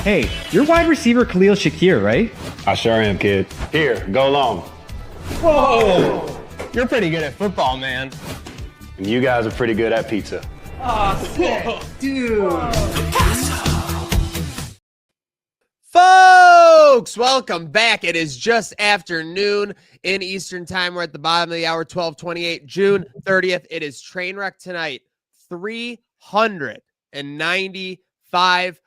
Hey, you're wide receiver Khalil Shakir, right? I sure am, kid. Here, go long. Whoa! You're pretty good at football, man. And you guys are pretty good at pizza. Oh, sick. Dude. Folks, welcome back. It is just afternoon in Eastern time. We're at the bottom of the hour, 12:28, June 30th. It is Trainwreck tonight, 395.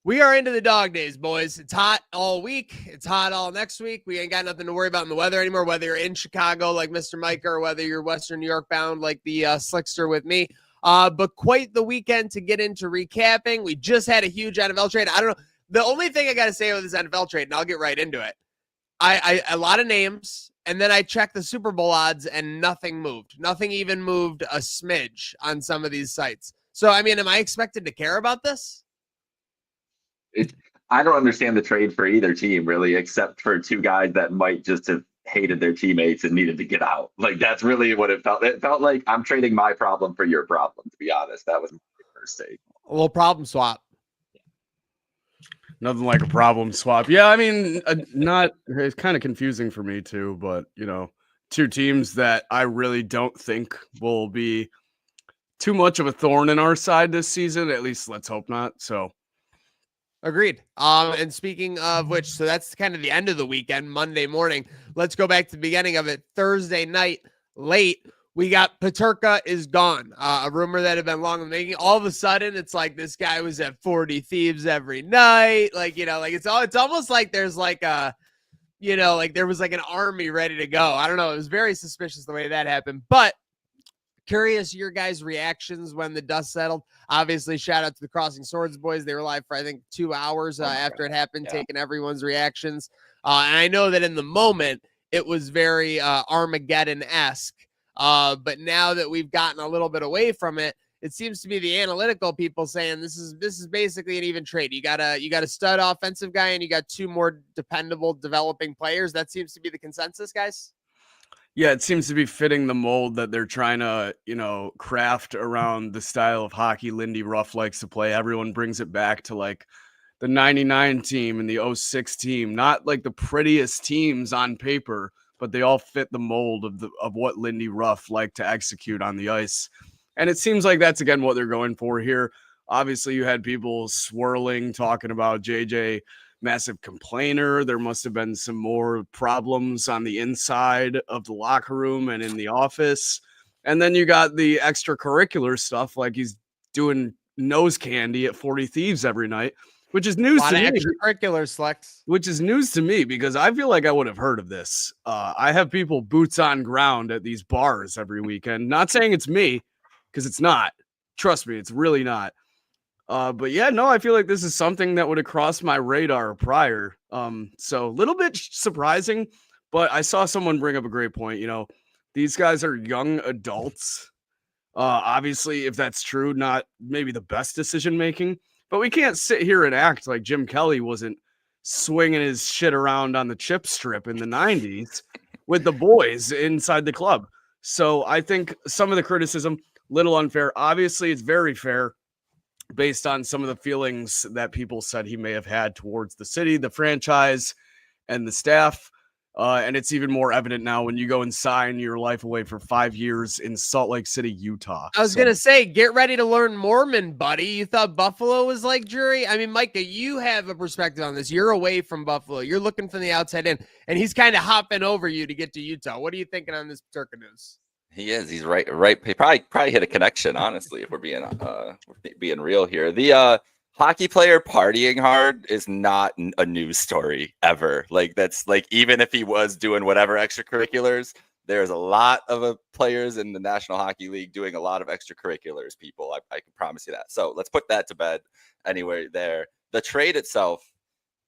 We are into the dog days, boys. It's hot all week. It's hot all next week. We ain't got nothing to worry about in the weather anymore, whether you're in Chicago like Mr. Micah or whether you're Western New York bound like the Slickster with me. But quite the weekend to get into recapping. We just had a huge NFL trade. I don't know. The only thing I got to say with this NFL trade, and I'll get right into it, I a lot of names, and then I checked the Super Bowl odds, and nothing moved. Nothing even moved a smidge on some of these sites. So, I mean, am I expected to care about this? I don't understand the trade for either team, really, except for two guys that might just have hated their teammates and needed to get out. Like, that's really what it felt. It felt like I'm trading my problem for your problem, to be honest. That was my first take. A little problem swap. Nothing like a problem swap. Yeah, I mean, it's kind of confusing for me too, but, you know, two teams that I really don't think will be too much of a thorn in our side this season. At least let's hope not. So. Agreed. And speaking of which, so that's kind of the end of the weekend, Monday morning. Let's go back to the beginning of it. Thursday night, late, we got Peterka is gone. A rumor that had been long in the making. All of a sudden, it's like this guy was at 40 Thieves every night. Like, you know, like it's almost like there's like a, you know, like there was like an army ready to go. I don't know. It was very suspicious the way that happened, but curious your guys' reactions when the dust settled. Obviously, shout out to the Crossing Swords boys. They were live for, I think, 2 hours after it happened, taking everyone's reactions. And I know that in the moment, it was very Armageddon-esque. But now that we've gotten a little bit away from it, it seems to be the analytical people saying this is basically an even trade. You got a stud offensive guy, and you got two more dependable developing players. That seems to be the consensus, guys. Yeah, it seems to be fitting the mold that they're trying to, you know, craft around the style of hockey Lindy Ruff likes to play. Everyone brings it back to like the 99 team and the 06 team, not like the prettiest teams on paper, but they all fit the mold of what Lindy Ruff liked to execute on the ice. And it seems like that's, again, what they're going for here. Obviously, you had people swirling, talking about JJ, massive complainer. There must have been some more problems on the inside of the locker room and in the office. And then you got the extracurricular stuff, like he's doing nose candy at 40 Thieves every night, which is news to me. Extracurricular Slex. Which is news to me because I feel like I would have heard of this. I have people boots on ground at these bars every weekend. Not saying it's me, because it's not. Trust me, it's really not. But yeah, no, I feel like this is something that would have crossed my radar prior. So a little bit surprising, but I saw someone bring up a great point. You know, these guys are young adults. Obviously, if that's true, not maybe the best decision making, but we can't sit here and act like Jim Kelly wasn't swinging his shit around on the chip strip in the 90s with the boys inside the club. So I think some of the criticism, little unfair. Obviously, it's very fair, based on some of the feelings that people said he may have had towards the city, the franchise, and the staff. And it's even more evident now when you go and sign your life away for 5 years in Salt Lake City, Utah. I was going to say, get ready to learn Mormon, buddy. You thought Buffalo was like Drury? I mean, Micah, you have a perspective on this. You're away from Buffalo. You're looking from the outside in, and he's kind of hopping over you to get to Utah. What are you thinking on this Turka news? He is. He's right. He probably hit a connection. Honestly, if we're being real here, the hockey player partying hard is not a news story ever. Like that's like even if he was doing whatever extracurriculars, there's a lot of players in the National Hockey League doing a lot of extracurriculars. People, I can promise you that. So let's put that to bed. Anyway, there. The trade itself.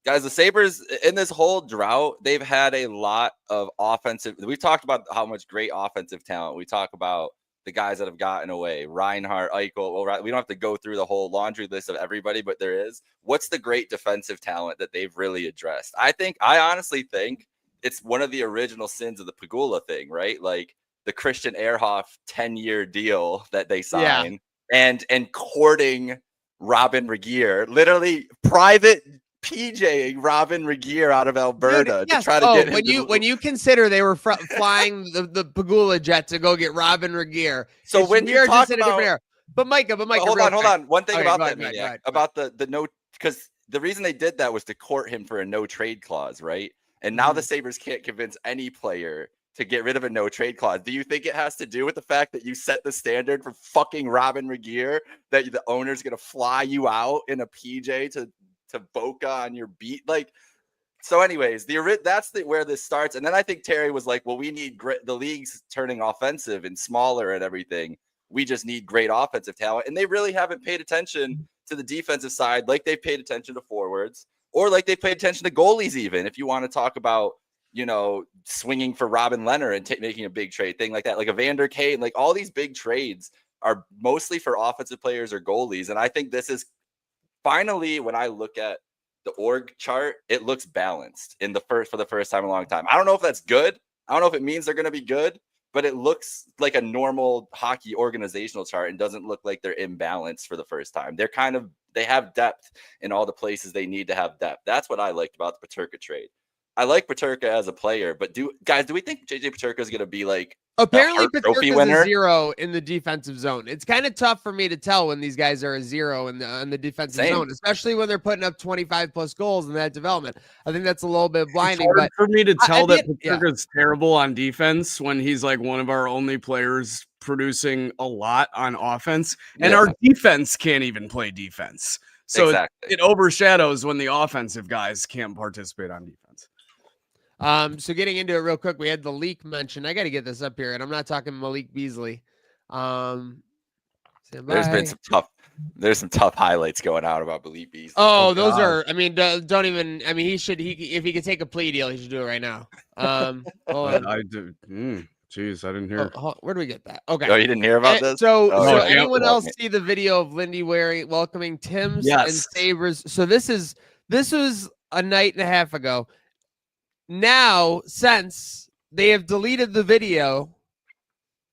Guys, the Sabres, in this whole drought, they've had a lot of offensive. We've talked about how much great offensive talent. We talk about the guys that have gotten away, Reinhart, Eichel. Well, we don't have to go through the whole laundry list of everybody, but there is. What's the great defensive talent that they've really addressed? I honestly think it's one of the original sins of the Pagula thing, right? Like the Christian Ehrhoff 10-year deal that they signed and courting Robin Regier, literally private PJing Robin Regier out of Alberta Dude, yes. to try to get him. When you consider they were flying the Pagula jet to go get Robin Regier. So when you talk about, but Micah, hold on. One thing about that, go ahead. about the no, because the reason they did that was to court him for a no trade clause, right? And now the Sabres can't convince any player to get rid of a no trade clause. Do you think it has to do with the fact that you set the standard for fucking Robin Regier, that the owner's going to fly you out in a PJ to Boca on your beat? Like, so anyways, that's where this starts. And then I think Terry was like, well, we need the league's turning offensive and smaller and everything. We just need great offensive talent. And they really haven't paid attention to the defensive side like they've paid attention to forwards, or like they paid attention to goalies, even if you want to talk about, swinging for Robin Leonard and making a big trade thing like that, like a Vander Kane, like all these big trades are mostly for offensive players or goalies. And I think this is finally, when I look at the org chart, it looks balanced for the first time in a long time. I don't know if that's good. I don't know if it means they're going to be good, but it looks like a normal hockey organizational chart and doesn't look like they're imbalanced for the first time. They have depth in all the places they need to have depth. That's what I liked about the Peterka trade. I like Peterka as a player, but do we think JJ Peterka is going to be like apparently Trophy Peterka's winner? a 0 in the defensive zone? It's kind of tough for me to tell when these guys are a 0 in the defensive zone, especially when they're putting up 25 plus goals in that development. I think that's a little bit blinding. It's hard for me to tell that Peterka's yeah. terrible on defense when he's like one of our only players producing a lot on offense, and our defense can't even play defense. So it overshadows when the offensive guys can't participate on defense. So getting into it real quick, we had the leak mentioned. I got to get this up here, and I'm not talking Malik Beasley. There's some tough highlights going out about Malik Beasley. Oh, those are. I mean, don't even. I mean, if he could take a plea deal, he should do it right now. I do. Jeez, I didn't hear. Where do we get that? Okay. Oh, you didn't hear about this? So anyone else see the video of Lindy welcoming Tim's and Sabres? So this was a night and a half ago. Now, since they have deleted the video,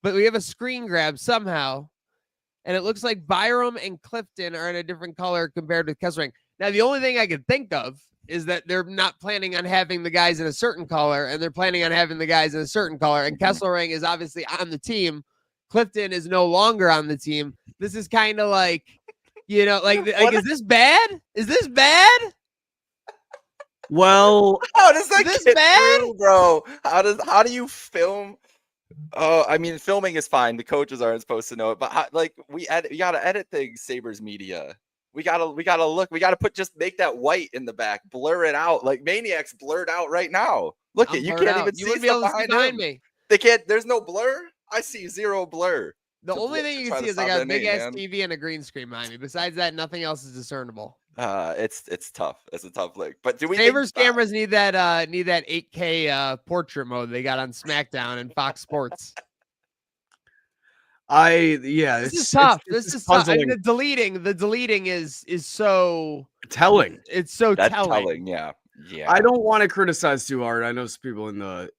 but we have a screen grab somehow, and it looks like Byram and Clifton are in a different color compared to Kesselring. Now, the only thing I could think of is that they're not planning on having the guys in a certain color, and they're planning on having the guys in a certain color, and Kesselring is obviously on the team. Clifton is no longer on the team. This is kind of like, is this bad? Is this bad? Well, how does that get through, bro? How do you film? Oh, I mean, filming is fine. The coaches aren't supposed to know it, but we gotta edit things. Sabres media. We gotta look. We gotta make that white in the back, blur it out like Maniac's blurred out right now. Look at you can't even see stuff behind me. They can't. There's no blur. I see zero blur. The only thing you can see is I got a big ass TV and a green screen behind me. Besides that, nothing else is discernible. It's tough. It's a tough look. But do we? Sabres cameras need that 8K portrait mode they got on SmackDown and Fox Sports. This is tough. This is tough. I mean, the deleting is so telling. It's so telling. Yeah. I don't want to criticize too hard. I know some people in the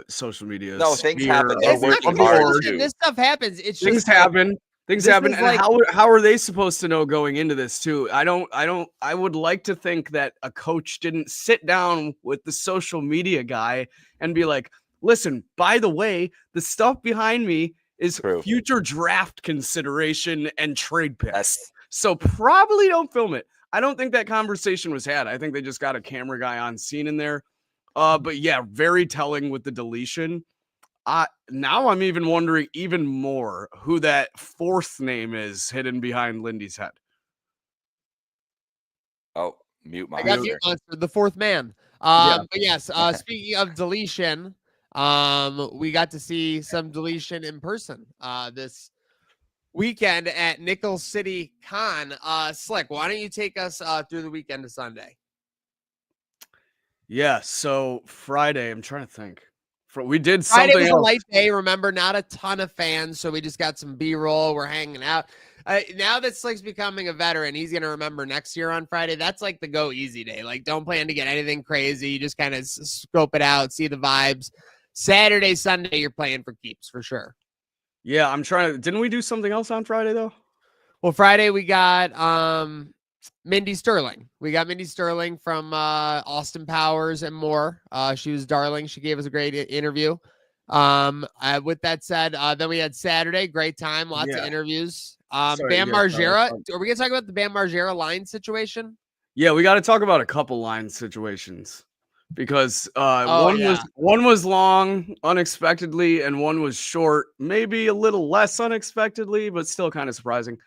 social media. No, things happen. This stuff happens. It's things just happen. Things happen. And how are they supposed to know going into this too? I would like to think that a coach didn't sit down with the social media guy and be like, listen, by the way, the stuff behind me is future draft consideration and trade picks. So probably don't film it. I don't think that conversation was had. I think they just got a camera guy on scene in there. But yeah, very telling with the deletion. Now I'm even wondering even more who that fourth name is hidden behind Lindy's head. Oh, mute my. I got mute monster, the fourth man. But yes, speaking of deletion, we got to see some deletion in person this weekend at Nickel City Con. Slick, why don't you take us through the weekend to Sunday? Yeah, so Friday, I'm trying to think. We did Friday something was else. a light day. Remember, not a ton of fans, so we just got some B-roll. We're hanging out. Now that Slick's becoming a veteran, he's going to remember next year on Friday. That's like the go easy day. Like, don't plan to get anything crazy. You just kind of scope it out, see the vibes. Saturday, Sunday, you're playing for keeps for sure. Yeah, I'm trying to. Didn't we do something else on Friday though? Well, Friday we got Mindy Sterling. We got Mindy Sterling from Austin Powers and more. She was darling. She gave us a great interview. With that said, then we had Saturday, great time, lots of interviews. Bam Margera. Are we gonna talk about the Bam Margera line situation? Yeah, we got to talk about a couple line situations because one was long unexpectedly and one was short, maybe a little less unexpectedly, but still kind of surprising.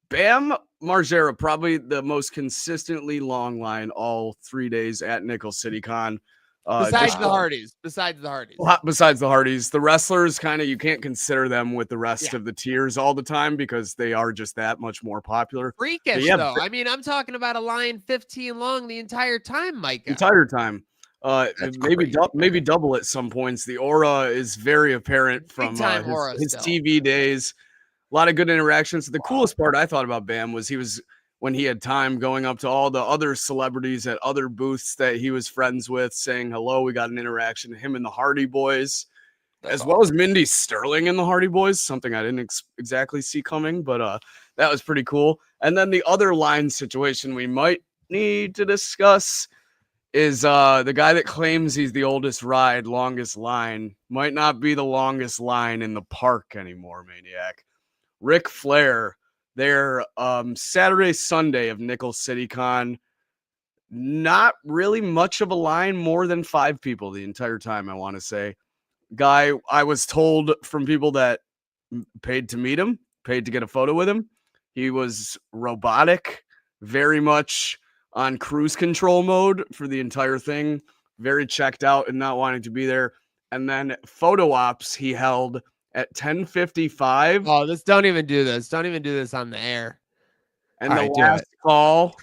Bam Margera, probably the most consistently long line all 3 days at Nickel City Con. Besides the Hardys. Besides the Hardys, the wrestlers you can't consider them with the rest of the tiers all the time because they are just that much more popular. Freakish though. I mean, I'm talking about a line 15 long the entire time, Mike. Entire time. Maybe double at some points. The aura is very apparent from his TV days. A lot of good interactions. The coolest part I thought about Bam was when he had time going up to all the other celebrities at other booths that he was friends with, saying hello. We got an interaction, him and the Hardy Boys, well as Mindy Sterling and the Hardy Boys, something I didn't exactly see coming, but that was pretty cool. And then the other line situation we might need to discuss is the guy that claims he's the oldest ride, longest line, might not be the longest line in the park anymore, Maniac. Ric Flair, their Saturday, Sunday of Nickel City Con, not really much of a line, more than 5 people the entire time, I want to say. Guy, I was told from people that paid to meet him, paid to get a photo with him. He was robotic, very much on cruise control mode for the entire thing, very checked out and not wanting to be there. And then photo ops he held at 10:55. Oh, don't even do this. Don't even do this on the air. And the last call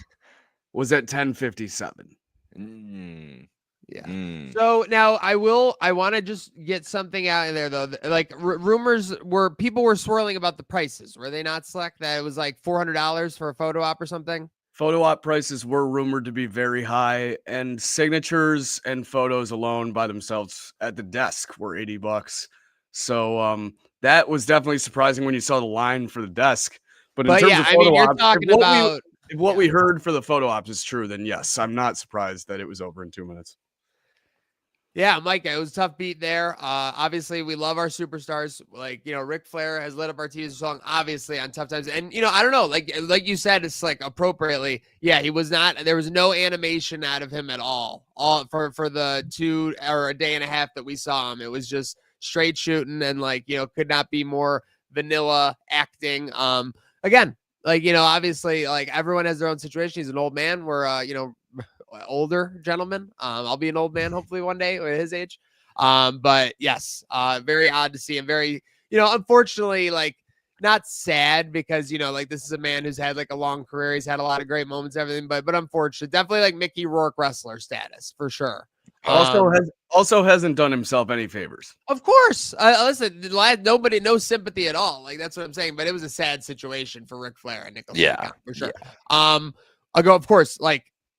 was at 10:57. Yeah. So now I want to just get something out in there though. Like rumors people were swirling about the prices. Were they not, Sleck? That it was like $400 for a photo op or something? Photo op prices were rumored to be very high, and signatures and photos alone by themselves at the desk were $80. So that was definitely surprising when you saw the line for the desk. But in terms of photo ops, if what we heard for the photo ops is true, then yes, I'm not surprised that it was over in 2 minutes. Yeah, Mike, it was a tough beat there. Obviously, we love our superstars. Like, Ric Flair has lit up our TV song, obviously, on tough times. And, I don't know, like you said, it's like appropriately. Yeah, there was no animation out of him at all for the 2 or a day and a half that we saw him. It was just straight shooting and could not be more vanilla acting. Again, obviously, everyone has their own situation. He's an old man. We're, older gentleman. I'll be an old man hopefully one day at his age. But yes, very odd to see him. Very, unfortunately, not sad because this is a man who's had a long career. He's had a lot of great moments, everything, but unfortunate. Definitely Mickey Rourke wrestler status for sure. Also hasn't done himself any favors. Of course. Listen, no sympathy at all. That's what I'm saying. But it was a sad situation for Ric Flair and Nickel. Yeah, for sure. Yeah. Of course,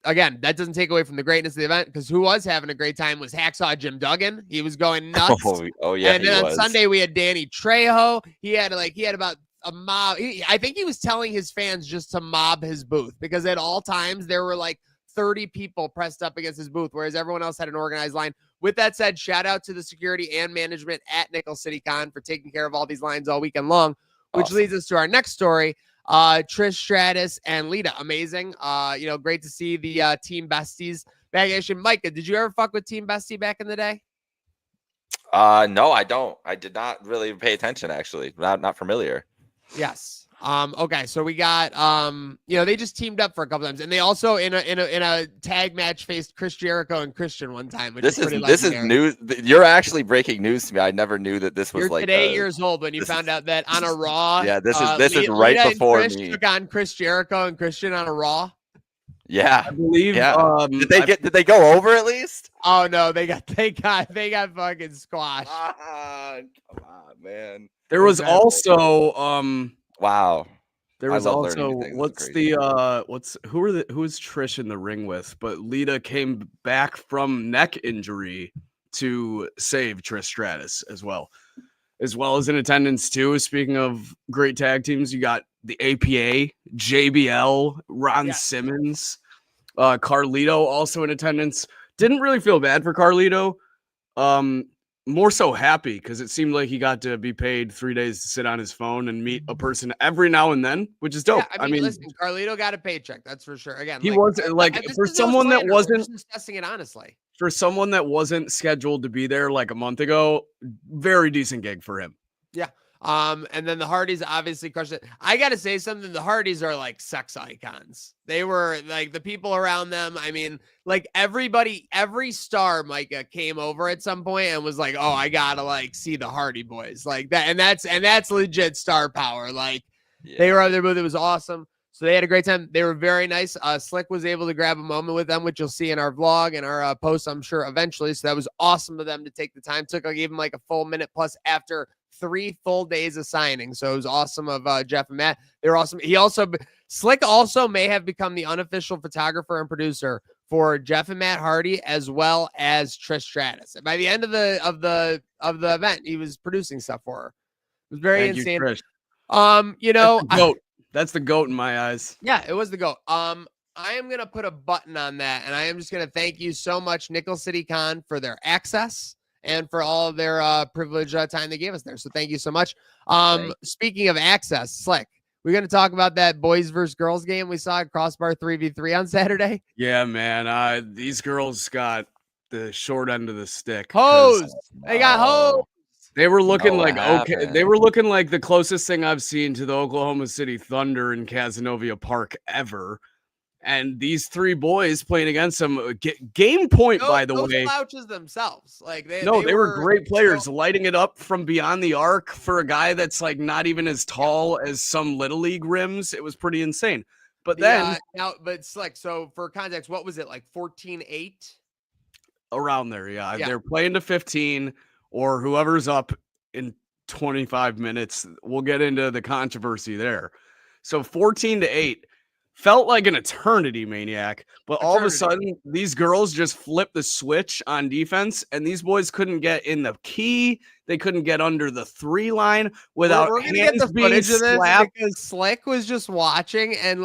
again, that doesn't take away from the greatness of the event because who was having a great time was Hacksaw Jim Duggan. He was going nuts. Oh yeah. And then on Sunday we had Danny Trejo. He had about a mob. I think he was telling his fans just to mob his booth because at all times there were 30 people pressed up against his booth, whereas everyone else had an organized line. With that said, shout out to the security and management at Nickel City Con for taking care of all these lines all weekend long, which leads us to our next story. Trish Stratus and Lita, amazing. Great to see the team besties back. Actually, Micah, did you ever fuck with Team Bestie back in the day? No, I don't. I did not really pay attention, actually. Not familiar. Yes. Okay, so we got they just teamed up for a couple times, and they also in a tag match faced Chris Jericho and Christian one time. Which this is news. You're actually breaking news to me. I never knew that this was You're today years old when you found out that on a Raw. Yeah, this is right Lita before and Chris me. Took on Chris Jericho and Christian on a Raw. Yeah, I believe. Yeah. Did they go over at least? Oh no, they got fucking squashed. Come on, man. There was also wow. There was also who is Trish in the ring with? But Lita came back from neck injury to save Trish Stratus as well. as well as in attendance too. Speaking of great tag teams, you got the APA, JBL, Ron Simmons, Carlito also in attendance. Didn't really feel bad for Carlito. More so happy because it seemed like he got to be paid 3 days to sit on his phone and meet a person every now and then, which is dope. Yeah, I mean, listen, Carlito got a paycheck, that's for sure. Again, he was like for someone that wasn't discussing it honestly. For someone that wasn't scheduled to be there like a month ago, very decent gig for him. Yeah. And then the Hardys obviously crushed it. I got to say something. The Hardys are like sex icons. They were like the people around them. I mean, like everybody, every star, Micah, came over at some point and was like, oh, I got to like see the Hardy boys like that. And that's legit star power. Like they were out there, but it was awesome. So they had a great time. They were very nice. Slick was able to grab a moment with them, which you'll see in our vlog and our post, I'm sure, eventually. So that was awesome of them to take the time. I gave him like a full minute plus after 3 full days of signing. So it was awesome of Jeff and Matt. They were awesome. Slick also may have become the unofficial photographer and producer for Jeff and Matt Hardy, as well as Trish Stratus. And by the end of the event, he was producing stuff for her. It was very insane. That's the GOAT in my eyes. Yeah, it was the GOAT. I am going to put a button on that, and I am just going to thank you so much, Nickel City Con, for their access and for all of their privilege time they gave us there. So thank you so much. Speaking of access, Slick, we're going to talk about that boys versus girls game we saw at Crossbar 3v3 on Saturday. Yeah, man. These girls got the short end of the stick. Hose. They got hose. They were looking okay. They were looking like the closest thing I've seen to the Oklahoma City Thunder in Cazenovia Park ever. And these 3 boys playing against them, game point, by the way. Slouches themselves. They were great players, lighting it up from beyond the arc for a guy that's like not even as tall as some little league rims. It was pretty insane. But then but Slick, so for context, what was it, like 14-8? Around there, yeah. They're playing to 15. Or whoever's up in 25 minutes. We'll get into the controversy there. So 14-8 felt like an eternity, Maniac. But all of a sudden, these girls just flipped the switch on defense, and these boys couldn't get in the key. They couldn't get under the 3 line without hands being slapped. Because Slick was just watching, and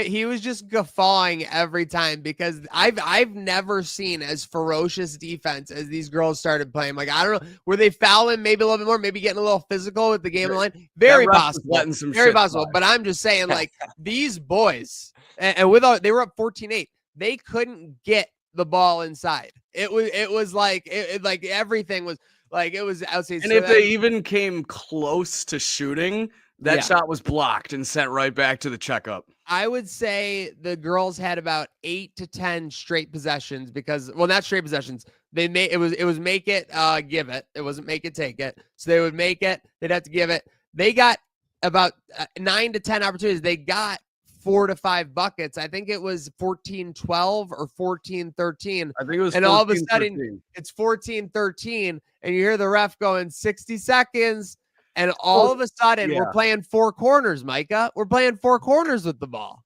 he was just guffawing every time, because I've never seen as ferocious defense as these girls started playing. Like, I don't know, were they fouling maybe a little bit more, maybe getting a little physical with the game line? Very possible. Very possible. But I'm just saying, like, these boys, and without, they were up 14-8. They couldn't get the ball inside. It was like everything was like, it was outside. And if they even came close to shooting, that shot was blocked and sent right back to the checkup. I would say the girls had about 8 to 10 straight possessions, because, well, not straight possessions. They made it was make it, give it. It wasn't make it, take it. So they would make it. They'd have to give it. They got about 9 to 10 opportunities. They got 4 to 5 buckets. I think it was 14-12 or 14-13. I think it was. And all of a sudden, it's 14-13, and you hear the ref going 60 seconds. And all of a sudden, we're playing 4 corners, Micah. We're playing 4 corners with the ball.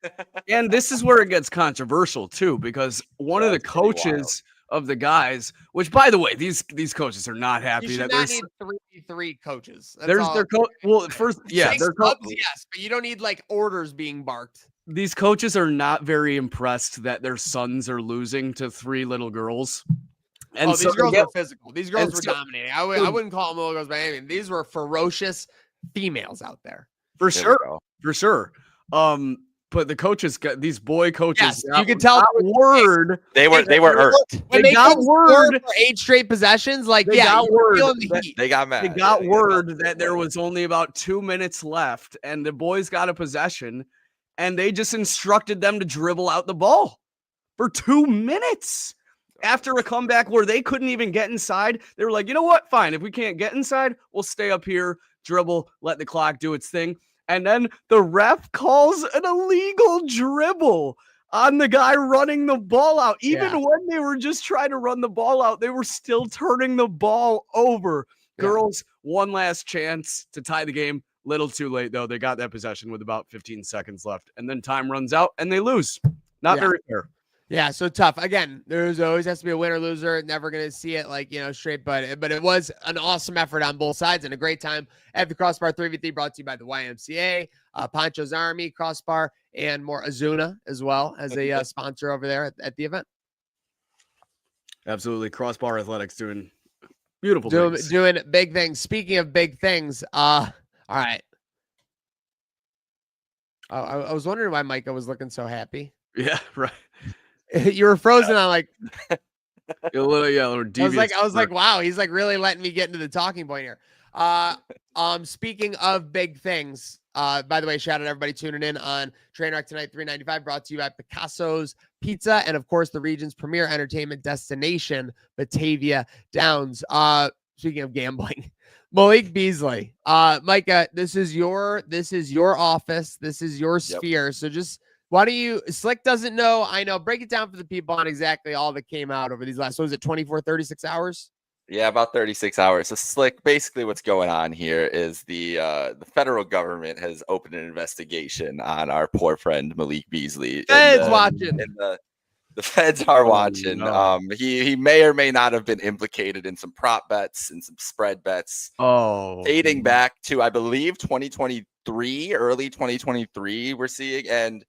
And this is where it gets controversial, too, because one of the coaches of the guys, which, by the way, these coaches are not happy. You should not need 3 coaches. That's there's their coach. Well, first, their clubs, yes, but you don't need like orders being barked. These coaches are not very impressed that their sons are losing to 3 little girls. And these girls were physical. These girls were dominating. I wouldn't call them little girls, but I mean, these were ferocious females out there. For sure. But the coaches got these boy coaches. Yes, you can tell word. They were irked. When they got word for 8 straight possessions, got word. They got mad. They got word that there was only about 2 minutes left, and the boys got a possession, and they just instructed them to dribble out the ball for 2 minutes. After a comeback where they couldn't even get inside, they were like, you know what? Fine. If we can't get inside, we'll stay up here, dribble, let the clock do its thing. And then the ref calls an illegal dribble on the guy running the ball out. Even when they were just trying to run the ball out, they were still turning the ball over. Girls, one last chance to tie the game. Little too late, though. They got that possession with about 15 seconds left. And then time runs out and they lose. Not very fair. Yeah, so tough. Again, there's always has to be a winner loser. Never gonna see it like straight, but it was an awesome effort on both sides and a great time at the Crossbar 3v3 brought to you by the YMCA, Poncho's Army, Crossbar, and more Azuna as well as a sponsor over there at the event. Absolutely, Crossbar Athletics doing beautiful things. Doing big things. Speaking of big things, all right. I was wondering why Micah was looking so happy. Yeah, right. You were frozen on like A little devious. I was like, wow, he's like really letting me get into the talking point here. Speaking of big things, by the way, shout out everybody tuning in on Trainwreck tonight, 395, brought to you by Picasso's Pizza, and of course the region's premier entertainment destination, Batavia Downs. Speaking of gambling, Malik Beasley, Micah, this is your office, this is your sphere. So just why do you, Slick doesn't know, I know, break it down for the people on exactly all that came out over these last, what was it, 24, 36 hours? Yeah, about 36 hours. So Slick, basically what's going on here is the federal government has opened an investigation on our poor friend Malik Beasley. Feds watching. The feds are watching. No. He may or may not have been implicated in some prop bets and some spread bets. Dating back to, I believe, 2023, early 2023, we're seeing, and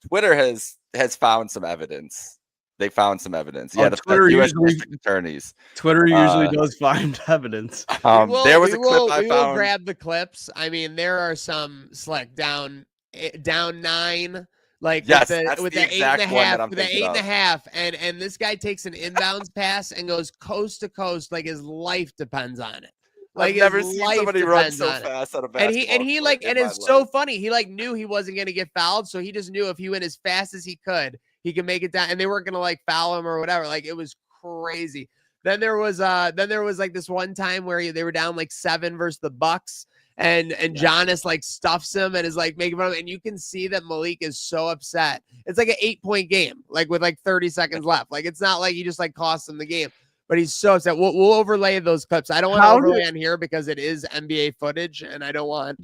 Twitter has found some evidence. They found some evidence. Yeah, the Twitter U.S. usually, District attorneys. Twitter usually does find evidence. There was a clip I we found. will grab the clips. I mean, there are some Slick down 9, like yes, with the 8.5, and this guy takes an inbounds pass and goes coast to coast like his life depends on it. Like I've never seen somebody run so fast on a basketball. And he like, and it's so funny. He like knew he wasn't gonna get fouled, so he just knew if he went as fast as he could make it down, and they weren't gonna like foul him or whatever. Like it was crazy. Then there was like this one time where they were down like 7 versus the Bucks, and Giannis like stuffs him and is like making fun of him, and you can see that Malik is so upset. It's like an 8-point game, like with like 30 seconds left. Like it's not like he just like cost him the game. But he's so upset. We'll overlay those clips. I don't want to overlay on here because it is NBA footage, and I don't want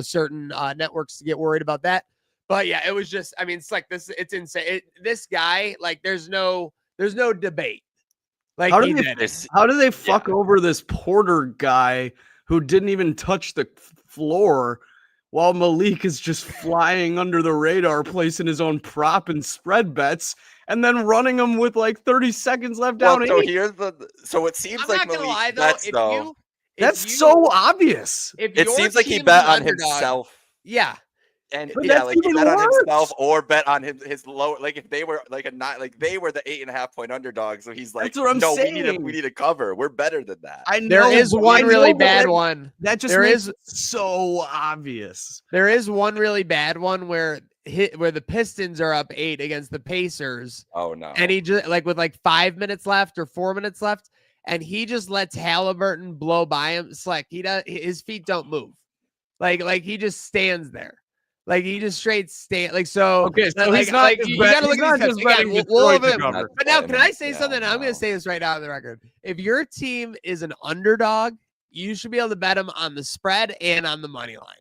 certain networks to get worried about that. But yeah, it was just, I mean, it's like this. It's insane. This guy, like, there's no debate. Like, how do they fuck over this Porter guy who didn't even touch the floor, while Malik is just flying under the radar, placing his own prop and spread bets, and then running them with like 30 seconds left down. So it seems like Malik lie, bets, that's so obvious. It seems like he bet on himself. Yeah. And but like he bet on worse. himself or bet on his low. Like if they were like they were the 8.5-point underdog. So he's like, that's what I'm saying. we need a cover. We're better than that. I know, there is one really bad one. That just makes it so obvious. There is one really bad one where the Pistons are up 8 against the Pacers. Oh no. And he just like with like 5 minutes left or 4 minutes left, and he just lets Halliburton blow by him. Slick. His feet don't move. Like he just stands there. Like he just straight stand like so. Okay, so like, he's not. Like, you gotta look at these clips. Again, but now, can I say something? I'm going to say this right out on the record. If your team is an underdog, you should be able to bet them on the spread and on the money line.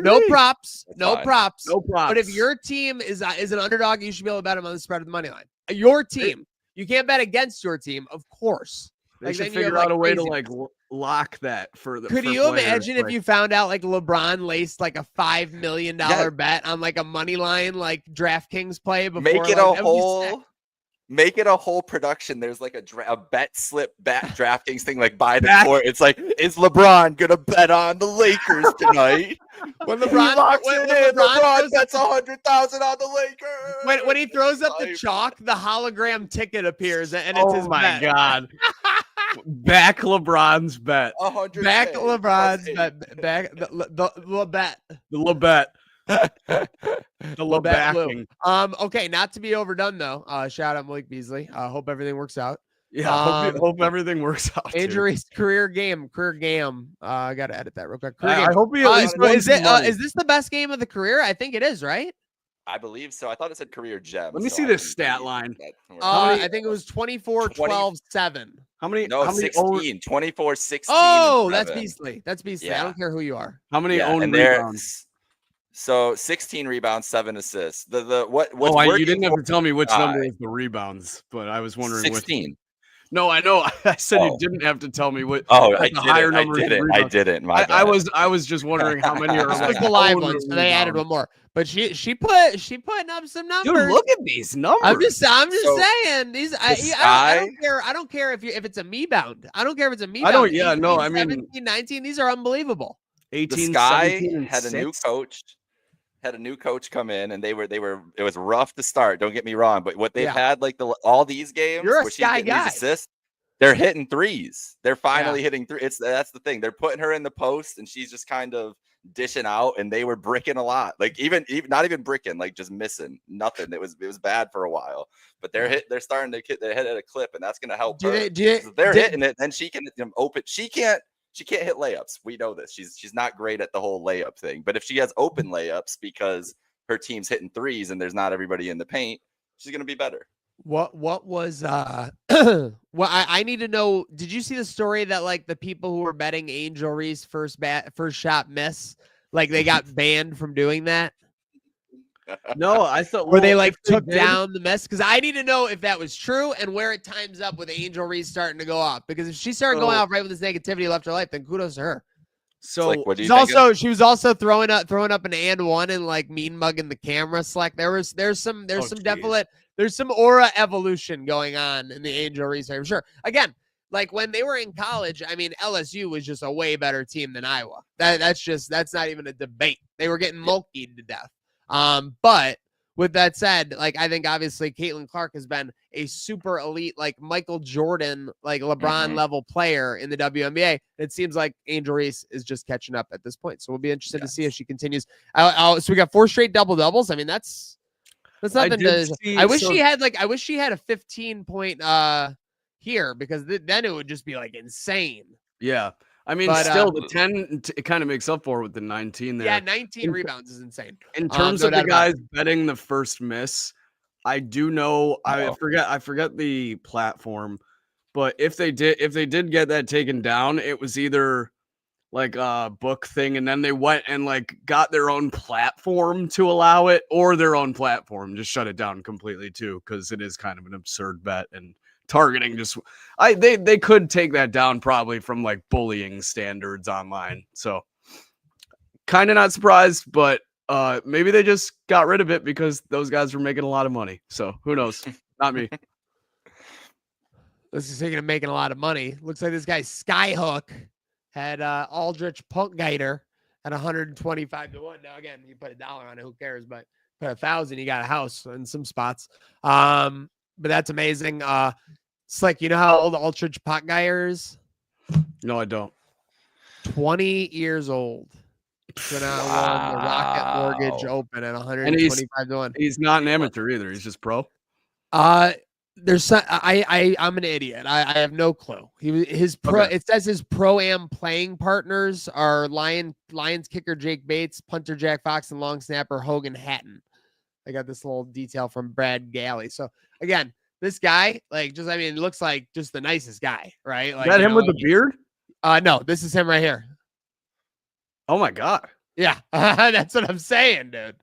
No props, no props. But if your team is an underdog, you should be able to bet them on the spread of the money line. Your team, you can't bet against your team, of course. They should figure out a way to like lock that for the. Could you imagine if you found out like LeBron laced like a $5 million bet on like a money line like DraftKings play before? Make it a whole production. There's like a bet slip DraftKings thing like by the court. It's like, is LeBron gonna bet on the Lakers tonight? When LeBron bets 100,000 on the Lakers. When he throws up the chalk, the hologram ticket appears and it's his bet. God. Back LeBron's bet. Back LeBron's bet. Back the bet. The LeBet. The LeBacking. Okay, not to be overdone though. Shout out Malik Beasley. Hope everything works out. Yeah, hope everything works out. Injuries, career game. I gotta edit that real quick. I hope he at least is this the best game of the career? I think it is, right? I believe so. I thought it said career gem. Let me see this stat line. I think it was 24, 12, 7. How many? 16, 24, 16. Oh, that's Beasley. Yeah. I don't care who you are. How many own rebounds? So 16 rebounds, 7 assists. What's you didn't have to tell me which number is the rebounds, but I was wondering 16. No, I know. I said you didn't have to tell me what. Oh, what I the higher number is the didn't. rebounds. I didn't. My bad. I was just wondering how many are This was like the live total one, so they added one rebounds. more. But she putting up some numbers. Dude, look at these numbers. I'm just So, saying these. I don't care. I don't care if it's a me bound. I don't care if it's a me bound. I don't. Yeah, 18, no. I mean, 17, 19. These are unbelievable. 18, the Sky 17, and had a 6. new coach. Had a new coach come in, and they were. It was rough to start. Don't get me wrong, but what they've had like all these games, You're a where she's Sky getting guy. these assists, they're hitting threes. They're finally hitting three. That's the thing. They're putting her in the post, and she's just kind of dishing out. And they were bricking a lot, like even not even bricking, like just missing nothing. It was bad for a while, but they're starting to hit at a clip, and that's going to help her. If they're hitting it, then she can open. She can't hit layups. We know this. She's not great at the whole layup thing. But if she has open layups because her team's hitting threes and there's not everybody in the paint, she's going to be better. What was well, I need to know, did you see the story that like the people who were betting Angel Reese first shot miss, like they got banned from doing that? No, I thought Where they like took down the miss? Because I need to know if that was true and where it times up with Angel Reese starting to go off. Because if she started going off right with this negativity left her life, then kudos to her. So like, what do you she was also throwing up an and one and like mean mugging the camera slack. There's some aura evolution going on in the Angel Reese, I'm sure. Again, like when they were in college, I mean, LSU was just a way better team than Iowa. That's not even a debate. They were getting mulkied to death. But with that said, like I think obviously Caitlin Clark has been a super elite, like Michael Jordan, like LeBron level player in the WNBA. It seems like Angel Reese is just catching up at this point. So we'll be interested to see if she continues. So we got 4 straight double doubles. I mean, that's nothing to. I wish she had a 15-point here, because then it would just be like insane. Yeah. I mean, still the 10, it kind of makes up for it with the 19 there. Yeah, 19 rebounds is insane. In terms of the guys betting the first miss, I do know, I forget the platform, but if they did get that taken down, it was either like a book thing, and then they went and like got their own platform to allow it, or their own platform just shut it down completely too, because it is kind of an absurd bet, and targeting they could take that down probably from like bullying standards online. So kind of not surprised, but maybe they just got rid of it because those guys were making a lot of money. So who knows? Not me. This is thinking of making a lot of money. Looks like this guy Skyhook had Aldrich Punkgeiter at 125 to 1. Now again, you put $1 on it, who cares? But put 1,000, you got a house in some spots. But that's amazing. Slick, you know how old Aldrich Punkgeiter is? No, I don't. 20 years old. So now won the Rocket Mortgage Open at 125 to 1. He's not an amateur either. He's just pro. There's I'm an idiot. I have no clue. His pro. Okay. It says his pro-am playing partners are Lions kicker Jake Bates, punter Jack Fox, and long snapper Hogan Hatton. I got this little detail from Brad Galley. So again, this guy, looks like just the nicest guy, right? Like, is that him with the beard? No, this is him right here. Oh my God. Yeah, that's what I'm saying, dude.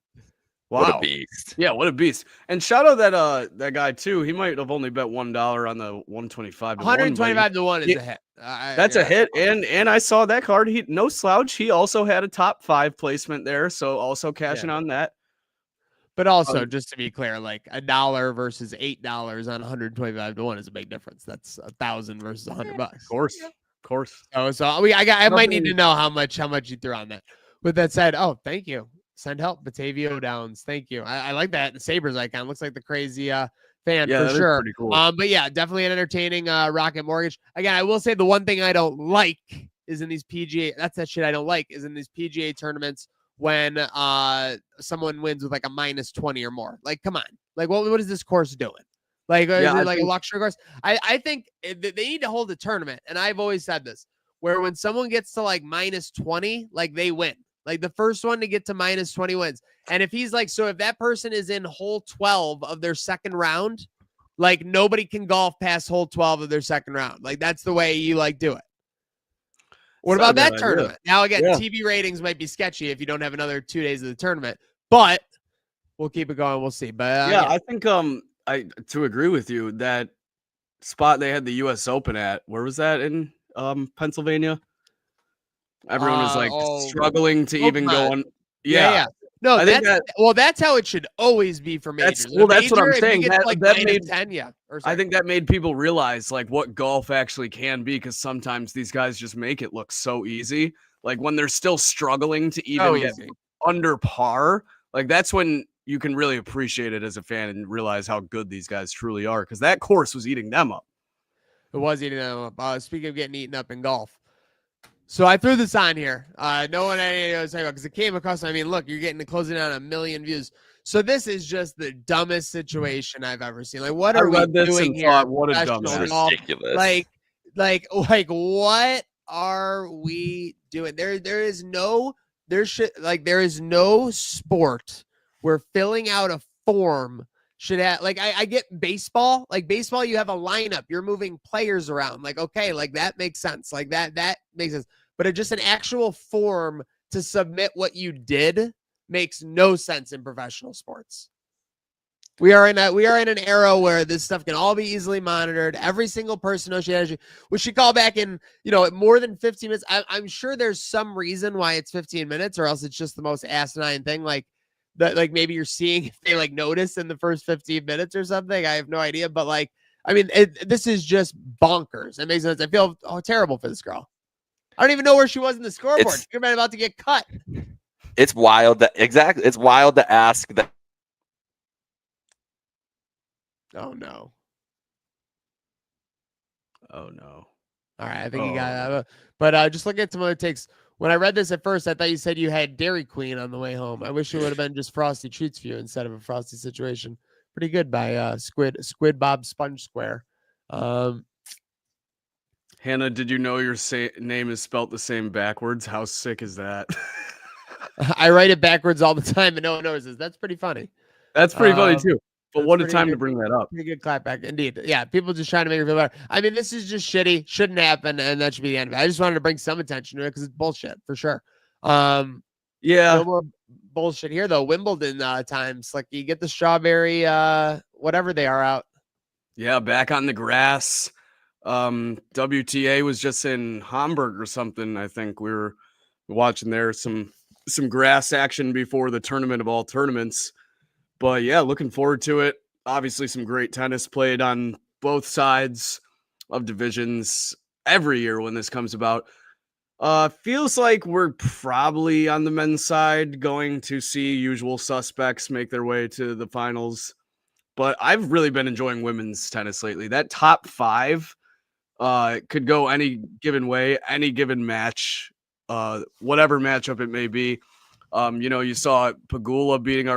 Wow. What a beast. Yeah, what a beast. And shout out that guy too. He might have only bet $1 on the 125 to 125 to 1 is a hit. That's a hit. And I saw that card. He no slouch. He also had a top 5 placement there. So also cashing on that. But also, just to be clear, like $1 versus $8 on 125 to 1 is a big difference. That's 1,000 versus $100. Of course. So I might need to know how much you threw on that. With that said, thank you. Send help, Batavio Downs. Thank you. I like that. The Sabres icon looks like the crazy fan for sure. Pretty cool. But yeah, definitely an entertaining Rocket Mortgage. Again, I will say the one thing I don't like is in these PGA. That's that shit I don't like is in these PGA tournaments when someone wins with like a -20 or more. Like, come on. Like, what is this course doing? Like, is it like a luxury course? I think they need to hold a tournament, and I've always said this, where when someone gets to like -20, like they win. Like the first one to get to -20 wins. And if he's like, so if that person is in hole 12 of their second round, like nobody can golf past hole 12 of their second round. Like that's the way you like do it. What It's not about a bad that idea. tournament? Now, again, Yeah. TV ratings might be sketchy if you don't have another 2 days of the tournament, but we'll keep it going. We'll see. But Yeah, I think I to agree with you, that spot they had the US Open at, where was that, in Pennsylvania? Everyone was like struggling to even go on. Yeah. No, I think that's how it should always be for majors. That's what I'm If you saying. get That, like that -10, made or I think that made people realize like what golf actually can be, because sometimes these guys just make it look so easy. Like when they're still struggling to even get under par, like that's when you can really appreciate it as a fan and realize how good these guys truly are, because that course was eating them up. It was eating them up. Speaking of getting eaten up in golf. So I threw this on here. No one was talking about, because it came across. I mean, look, you're getting closing on 1 million views. So this is just the dumbest situation I've ever seen. Like, what are we doing here? Thought, what a dumbass. Ridiculous. Like, what are we doing? There is no sport where filling out a form should have, like, I get baseball. Like baseball, you have a lineup, you're moving players around. Like, okay, like that makes sense. Like that makes sense. But just an actual form to submit what you did makes no sense in professional sports. We are in an era where this stuff can all be easily monitored. Every single person knows we should call back in, more than 15 minutes. I'm sure there's some reason why it's 15 minutes, or else it's just the most asinine thing. Like maybe you're seeing if they like notice in the first 15 minutes or something. I have no idea. But like, I mean, this is just bonkers. It makes sense. I feel terrible for this girl. I don't even know where she was in the scoreboard. You're about to get cut. It's wild it's wild to ask that. Oh no. Oh no. All right, I think you got that. But just look at some other takes. When I read this at first, I thought you said you had Dairy Queen on the way home. I wish it would have been just Frosty Treats for you instead of a Frosty situation. Pretty good by Squid Bob Sponge Square. Hannah, did you know your name is spelt the same backwards? How sick is that? I write it backwards all the time, and no one notices. That's pretty funny. That's pretty funny too. But what a time good, to bring that up. Pretty good clapback. Indeed. Yeah, people just trying to make her feel better. I mean, this is just shitty. Shouldn't happen, and that should be the end of it. I just wanted to bring some attention to it because it's bullshit, for sure. Yeah. No more bullshit here, though. Wimbledon times. Like, you get the strawberry, whatever they are out. Yeah, back on the grass. WTA was just in Hamburg or something. I think we were watching there some grass action before the tournament of all tournaments. But yeah, looking forward to it. Obviously, some great tennis played on both sides of divisions every year when this comes about. Feels like we're probably on the men's side going to see usual suspects make their way to the finals. But I've really been enjoying women's tennis lately. That top 5 could go any given way, any given match, whatever matchup it may be. You saw Pegula beating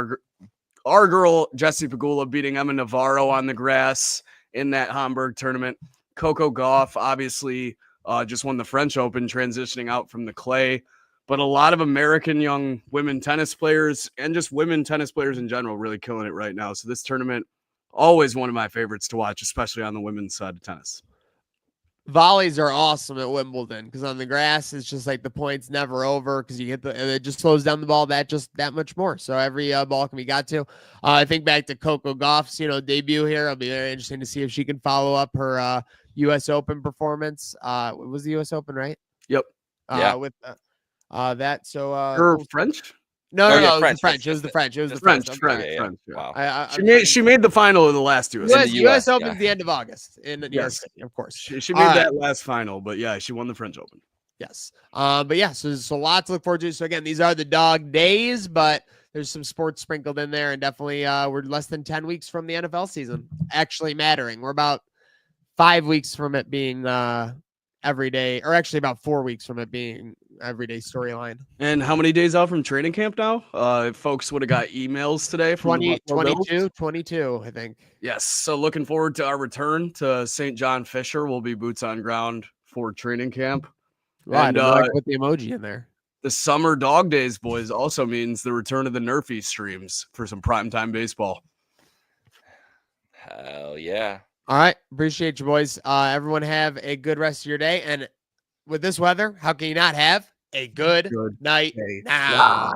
our girl, Jessie Pegula, beating Emma Navarro on the grass in that Hamburg tournament. Coco Gauff, obviously, just won the French Open, transitioning out from the clay. But a lot of American young women tennis players and just women tennis players in general really killing it right now. So this tournament, always one of my favorites to watch, especially on the women's side of tennis. Volleys are awesome at Wimbledon because on the grass, it's just like the point's never over because you get it just slows down the ball that much more. So every ball can be got to. I think back to Coco Gauff's debut here. It'll be very interesting to see if she can follow up her U.S. Open performance. It was the U.S. Open, right? Yep. Yeah. With that. So her French. No, Oh, no, yeah, no, it was French, the French. It was the French. It was the French. French. Yeah. French. Wow. She made the final of the last US. US Open's the end of August in New York City, of course. She made that last final, but yeah, she won the French Open. Yes. But yeah, so a lot to look forward to. So again, these are the dog days, but there's some sports sprinkled in there, and definitely we're less than 10 weeks from the NFL season actually mattering. We're about 5 weeks from it being every day, or actually about 4 weeks from it being everyday storyline. And how many days out from training camp now? Folks would have got emails today from 22, I think. Yes. So looking forward to our return to St. John Fisher. We'll be boots on ground for training camp. Right. And put the emoji in there. The summer dog days, boys, also means the return of the Nerfy streams for some primetime baseball. Hell yeah. All right. Appreciate you, boys. Everyone have a good rest of your day. And with this weather, how can you not have a good Good night day now?